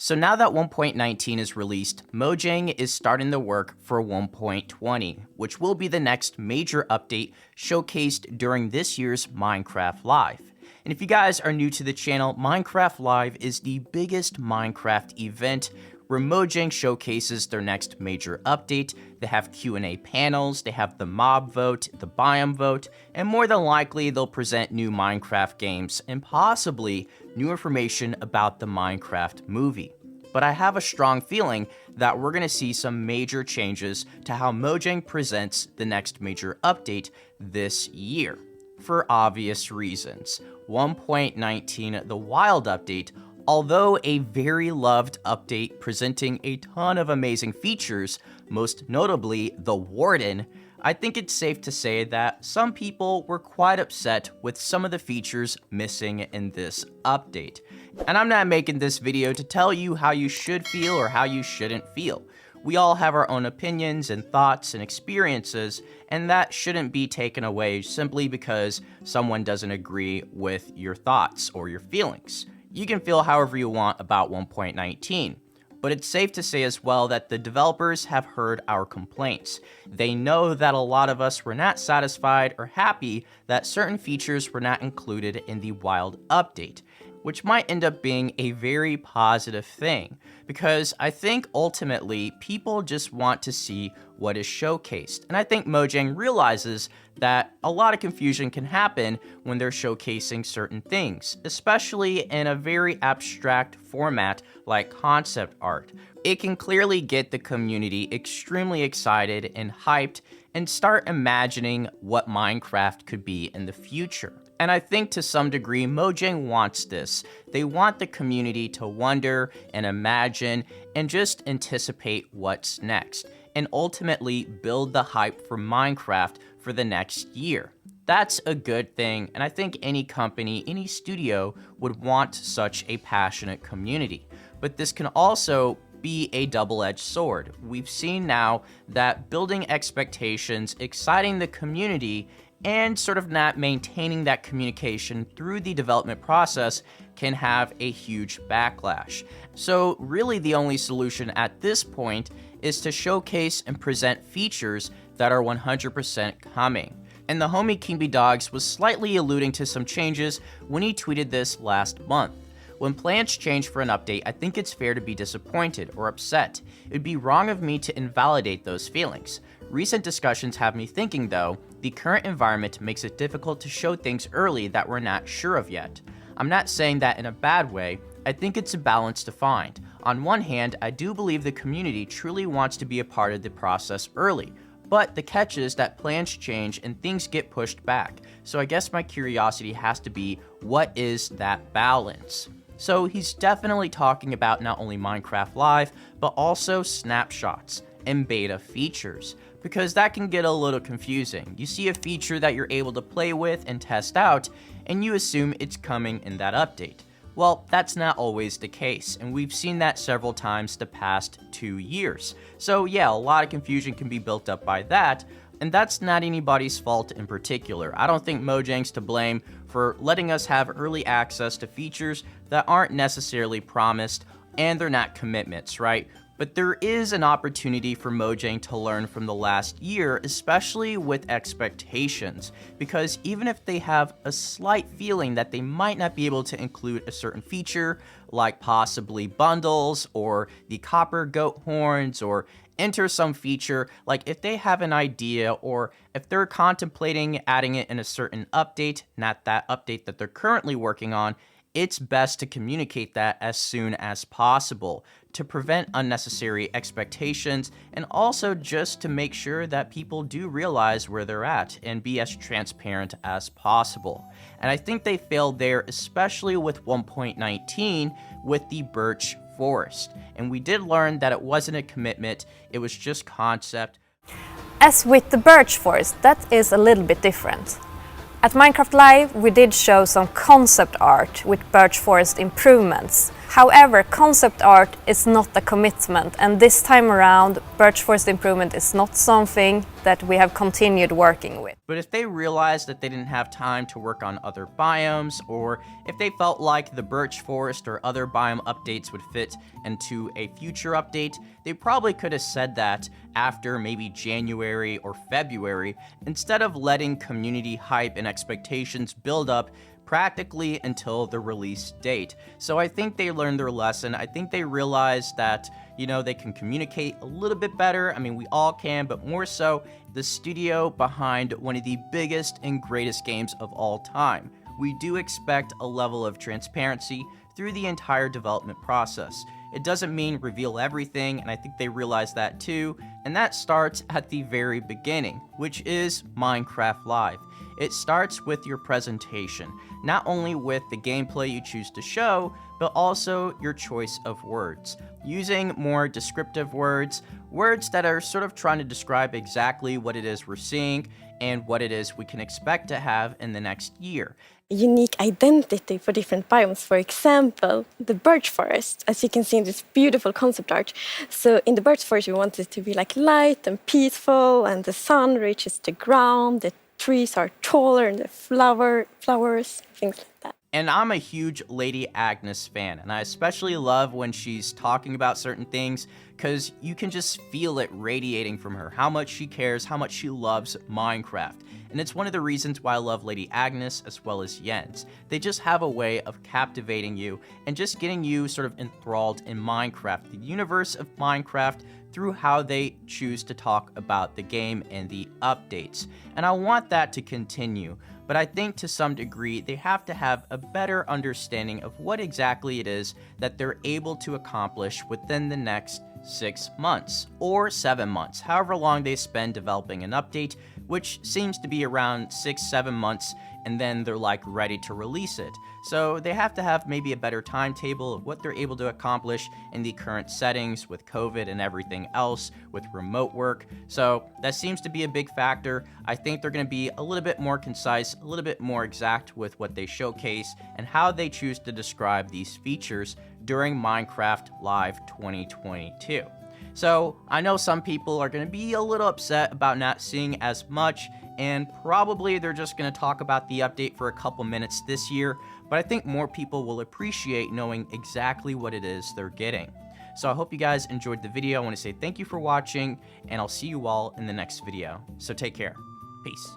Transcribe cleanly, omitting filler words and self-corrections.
So now that 1.19 is released, Mojang is starting the work for 1.20, which will be the next major update showcased during this year's Minecraft Live. And if you guys are new to the channel, Minecraft Live is the biggest Minecraft event where Mojang showcases their next major update. They have Q&A panels, they have the mob vote, the biome vote, and more than likely they'll present new Minecraft games and possibly new information about the Minecraft movie. But I have a strong feeling that we're going to see some major changes to how Mojang presents the next major update this year, for obvious reasons. 1.19, the Wild update, although a very loved update presenting a ton of amazing features, most notably the Warden, I think it's safe to say that some people were quite upset with some of the features missing in this update. And I'm not making this video to tell you how you should feel or how you shouldn't feel. We all have our own opinions and thoughts and experiences, and that shouldn't be taken away simply because someone doesn't agree with your thoughts or your feelings. You can feel however you want about 1.19. But it's safe to say as well that the developers have heard our complaints. They know that a lot of us were not satisfied or happy that certain features were not included in the Wild update, which might end up being a very positive thing, because I think ultimately people just want to see what is showcased. And I think Mojang realizes that a lot of confusion can happen when they're showcasing certain things, especially in a very abstract format like concept art. It can clearly get the community extremely excited and hyped and start imagining what Minecraft could be in the future. And I think to some degree, Mojang wants this. They want the community to wonder and imagine and just anticipate what's next, and ultimately build the hype for Minecraft for the next year. That's a good thing, and I think any company, any studio would want such a passionate community. But this can also be a double-edged sword. We've seen now that building expectations, exciting the community, and sort of not maintaining that communication through the development process can have a huge backlash. So really the only solution at this point is to showcase and present features that are 100% coming. And the homie Kimby Dogs was slightly alluding to some changes when he tweeted this last month. When plans change for an update, I think it's fair to be disappointed or upset. It would be wrong of me to invalidate those feelings. Recent discussions have me thinking, though, the current environment makes it difficult to show things early that we're not sure of yet. I'm not saying that in a bad way. I think it's a balance to find. On one hand, I do believe the community truly wants to be a part of the process early, but the catch is that plans change and things get pushed back. So I guess my curiosity has to be, what is that balance? So he's definitely talking about not only Minecraft Live, but also snapshots and beta features, because that can get a little confusing. You see a feature that you're able to play with and test out, and you assume it's coming in that update. Well, that's not always the case, and we've seen that several times the past 2 years. So yeah, a lot of confusion can be built up by that, and that's not anybody's fault in particular. I don't think Mojang's to blame for letting us have early access to features that aren't necessarily promised, and they're not commitments, right? But there is an opportunity for Mojang to learn from the last year, especially with expectations, because even if they have a slight feeling that they might not be able to include a certain feature, like possibly bundles or the copper goat horns, or enter some feature, like if they have an idea or if they're contemplating adding it in a certain update, not that update that they're currently working on, it's best to communicate that as soon as possible to prevent unnecessary expectations, and also just to make sure that people do realize where they're at and be as transparent as possible. And I think they failed there, especially with 1.19 with the birch forest. And we did learn that it wasn't a commitment, it was just concept. As with the birch forest, that is a little bit different. At Minecraft Live, we did show some concept art with birch forest improvements. However, concept art is not a commitment, and this time around, birch forest improvement is not something that we have continued working with. But if they realized that they didn't have time to work on other biomes, or if they felt like the birch forest or other biome updates would fit into a future update, they probably could have said that after maybe January or February, instead of letting community hype and expectations build up practically until the release date. So I think they learned their lesson. I think they realized that, they can communicate a little bit better. I mean, we all can, but more so the studio behind one of the biggest and greatest games of all time. We do expect a level of transparency through the entire development process. It doesn't mean reveal everything, and I think they realize that too, and that starts at the very beginning, which is Minecraft Live. It starts with your presentation, not only with the gameplay you choose to show, but also your choice of words. Using more descriptive words that are sort of trying to describe exactly what it is we're seeing and what it is we can expect to have in the next year. Unique identity for different biomes. For example, the birch forest, as you can see in this beautiful concept art. So in the birch forest, we want it to be like light and peaceful, and the sun reaches the ground, the trees are taller, and the flowers, things like that. And I'm a huge Lady Agnes fan, and I especially love when she's talking about certain things, because you can just feel it radiating from her, how much she cares, how much she loves Minecraft. And it's one of the reasons why I love Lady Agnes as well as Jens. They just have a way of captivating you and just getting you sort of enthralled in Minecraft, the universe of Minecraft, through how they choose to talk about the game and the updates. And I want that to continue, but I think to some degree they have to have a better understanding of what exactly it is that they're able to accomplish within the next 6 months or 7 months, however long they spend developing an update, which seems to be around 6-7 months, and then they're like ready to release it. So they have to have maybe a better timetable of what they're able to accomplish in the current settings with COVID and everything else, with remote work. So that seems to be a big factor. I think they're going to be a little bit more concise, a little bit more exact with what they showcase and how they choose to describe these features during Minecraft Live 2022. So I know some people are going to be a little upset about not seeing as much, and probably they're just going to talk about the update for a couple minutes this year, but I think more people will appreciate knowing exactly what it is they're getting. So I hope you guys enjoyed the video. I want to say thank you for watching, and I'll see you all in the next video. So take care. Peace.